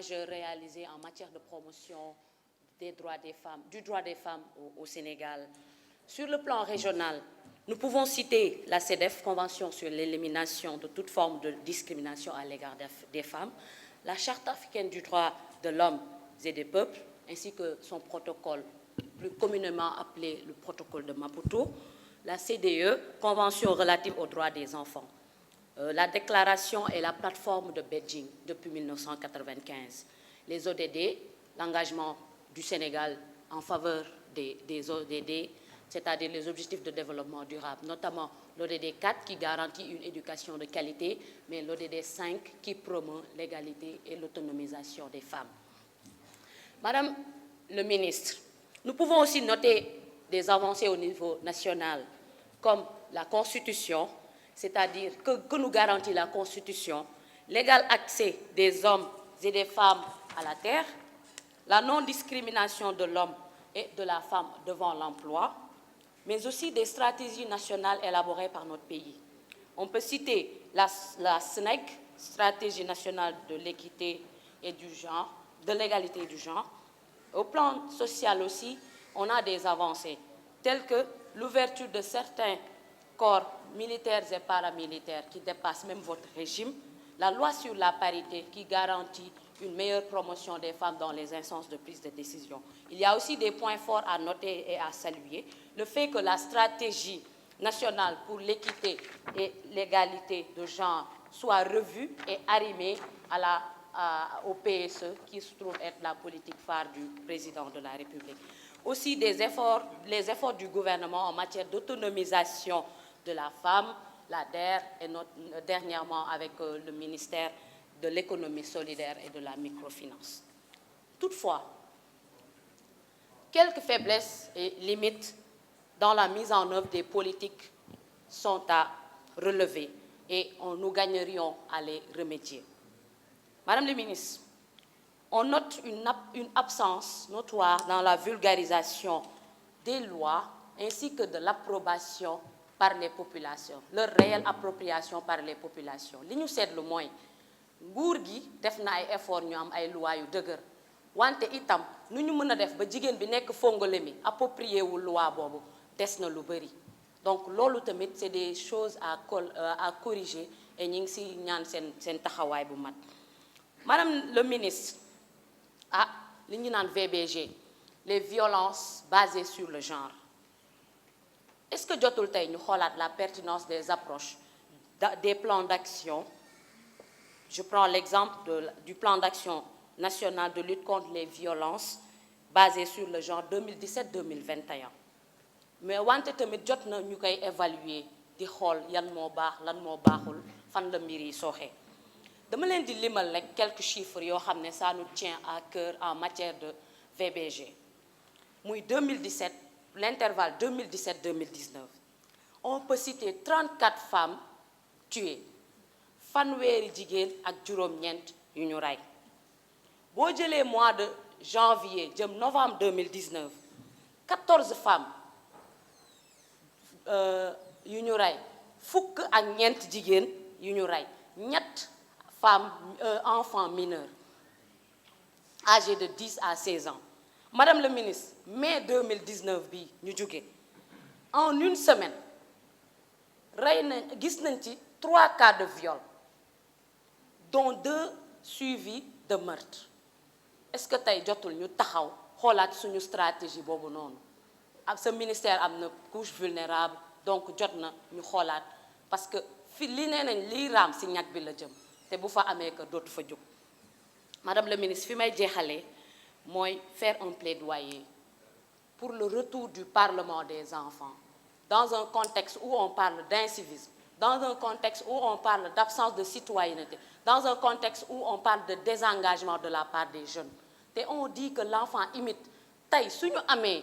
majeurs réalisés en matière de promotion des droits des femmes, du droit des femmes au Sénégal. Sur le plan régional, nous pouvons citer la CEDEF, Convention sur l'élimination de toute forme de discrimination à l'égard des femmes, la Charte africaine du droit de l'homme et des peuples, ainsi que son protocole, plus communément appelé le protocole de Maputo, la CDE, Convention relative aux droits des enfants, la déclaration et la plateforme de Beijing depuis 1995, les ODD, l'engagement du Sénégal en faveur des ODD, c'est-à-dire les objectifs de développement durable, notamment l'ODD 4 qui garantit une éducation de qualité, mais l'ODD 5 qui promeut l'égalité et l'autonomisation des femmes. Madame le ministre, nous pouvons aussi noter des avancées au niveau national, comme la Constitution, c'est-à-dire que nous garantit la Constitution, l'égal accès des hommes et des femmes à la terre, la non-discrimination de l'homme et de la femme devant l'emploi, mais aussi des stratégies nationales élaborées par notre pays. On peut citer la SNEG, Stratégie nationale de l'équité et du genre, de l'égalité et du genre. Au plan social aussi, on a des avancées, telles que l'ouverture de certains corps militaires et paramilitaires qui dépassent même votre régime, la loi sur la parité qui garantit une meilleure promotion des femmes dans les instances de prise de décision. Il y a aussi des points forts à noter et à saluer. Le fait que la stratégie nationale pour l'équité et l'égalité de genre soit revue et arrimée au PSE, qui se trouve être la politique phare du président de la République. Aussi les efforts du gouvernement en matière d'autonomisation de la femme, la DER, et dernièrement avec le ministère de l'économie solidaire et de la microfinance. Toutefois, quelques faiblesses et limites dans la mise en œuvre des politiques sont à relever et nous gagnerions à les remédier. Madame la ministre, on note une absence notoire dans la vulgarisation des lois ainsi que de l'approbation par les populations, leur réelle appropriation par les populations. Li ñu seetlu mooy nguur gi def na ay effort ñu am ay loi yu dëgër wante itam nu ñu mën a def ba jigéen bi nekk fongole mi approprié wu loi boobu des na lu bëri. Donc loolu tamit c'est des choses à corriger et ñu ngi si ñaan seen taxawaay bu mat. Madame le ministre, li ñu naan VBG, les violences basées sur le genre. Est-ce que jotul tey ñu xoolaat la pertinence des approches des plans d'action? Je prends l'exemple du plan d'action national de lutte contre les violences basées sur le genre 2017-2021. Mais wante tamit jot na ñu koy évaluer di xool yan moo baax lan moo baaxul fan la mbir yi sooxee. Dama leen di limal rek quelques chiffres yoo xam ne ça nous tient à cœur en matière de VBG. Muy 2017, l'intervalle 2017-2019, on peut citer 34 femmes tuées, fanweeri jigéen ak juróom-ñeent yu ñu rey. Boo jëlee mois de janvier jëm novembre 2019, 14 femmes yu ñu rey, fukk ak ñeent jigéen yu ñu rey, ñett femmes enfants mineurs âgés de 10 à 16 ans. Madame le ministre, mai 2019 bi ñu jóge en une semaine gis nañ ci 3 cas de viol dont 2 suivis de meurtre. Est-ce que tey jotul ñu taxaw xoolaat suñu stratégie boobu noonu? Ce ministère am na couche vulnérable, donc jot na ñu xoolaat parce que fi li nee nañ lii raam si ñag bi la jëm te bu fa amee que dootu fa jóg. Madame le ministre, fi may jeexalee mooy faire un plaidoyer pour le retour du Parlement des enfants dans un contexte où on parle d'incivisme, dans un contexte où on parle d'absence de citoyenneté, dans un contexte où on parle de désengagement de la part des jeunes. Et on dit que l'enfant imite. Tey suñu amee